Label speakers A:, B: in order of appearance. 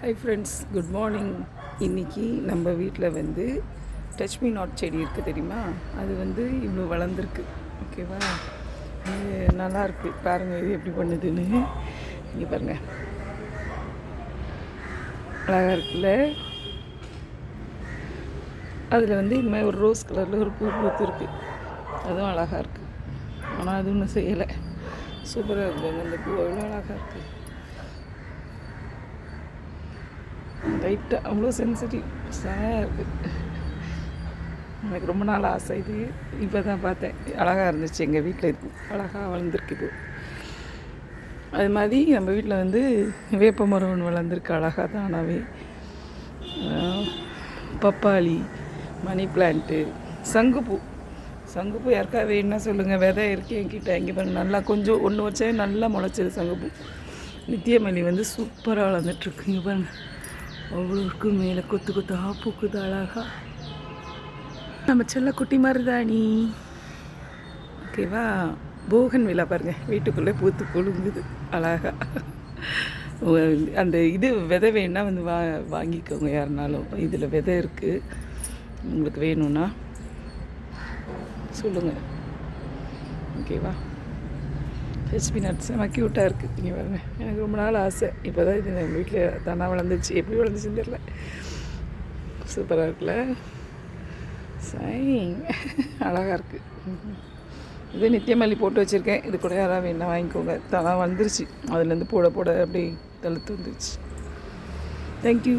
A: Hi friends, good morning. இன்றைக்கி நம்ம வீட்டில் வந்து டச் மீ நாட் செடி இருக்குது தெரியுமா? அது வந்து இவ்வளோ வளர்ந்துருக்கு. ஓகேவா? இது நல்லாயிருக்கு. பாருங்கள் இது எப்படி பண்ணுதுன்னு. இங்கே பாருங்கள், அழகாக இருக்குல்ல? அதில் வந்து இது மாதிரி ஒரு ரோஸ் கலரில் ஒரு பூ பூத்துருக்கு. அதுவும் அழகாக இருக்குது. ஆனால் அது ஒன்றும் செய்யலை. சூப்பராக இருக்குது. அந்த பூ அவ்வளோ அழகாக இருக்குது. லைட்டாக அவ்வளோ சென்சிட்டிவ் செமையாக இருக்குது. எனக்கு ரொம்ப நாள் ஆசை இது. இப்போ தான் பார்த்தேன். அழகாக இருந்துச்சு. எங்கள் வீட்டில் இது அழகாக வளர்ந்துருக்கு. இது அது மாதிரி நம்ம வீட்டில் வந்து வேப்ப மரம் ஒன்று வளர்ந்துருக்கு அழகாக தானாகவே. பப்பாளி, மணி பிளான்ட்டு, சங்குப்பூ. சங்குப்பூ யாருக்கா வேணுன்னா சொல்லுங்கள். விதை இருக்குது என்கிட்ட. இங்கே பாருங்கள், நல்லா கொஞ்சம் ஒன்று வச்சே நல்லா முளைச்சிது சங்குப்பூ. நித்தியமல்லி வந்து சூப்பராக வளர்ந்துட்டுருக்கு. இங்கே பாருங்கள், அவ்வளோ இருக்கு. மேலே கொத்து கொத்தாக பூக்குது அழகா. நம்ம செல்ல குட்டி மருதாணி. ஓகேவா? போகன் விழா பாருங்கள், வீட்டுக்குள்ளே பூத்து குலுங்குது அழகா. அந்த இது விதை வேணுன்னா வந்து வாங்கிக்கோங்க யாருனாலும். இதில் விதை இருக்குது. உங்களுக்கு வேணும்னா சொல்லுங்கள். ஓகேவா? ஹெச்பி நட்ஸ் செம்ம க்யூட்டாக இருக்குது. இங்கே பாருங்க, எனக்கு ரொம்ப நாள் ஆசை. இப்போ தான் இது எங்கள் வீட்டில் தானாக வளர்ந்துச்சு. எப்படி வளர்ந்துச்சுன்னு தெரியல. சூப்பராக இருக்குல்ல? சைன் அழகாக இருக்குது. இது நித்தியமல்லி போட்டு வச்சுருக்கேன். இது கூட யாராவது வேணா வாங்கிக்கோங்க. தானாக வந்துருச்சு. அதுலேருந்து போட போட அப்படி தழுத்து வந்துருச்சு. தேங்க்யூ.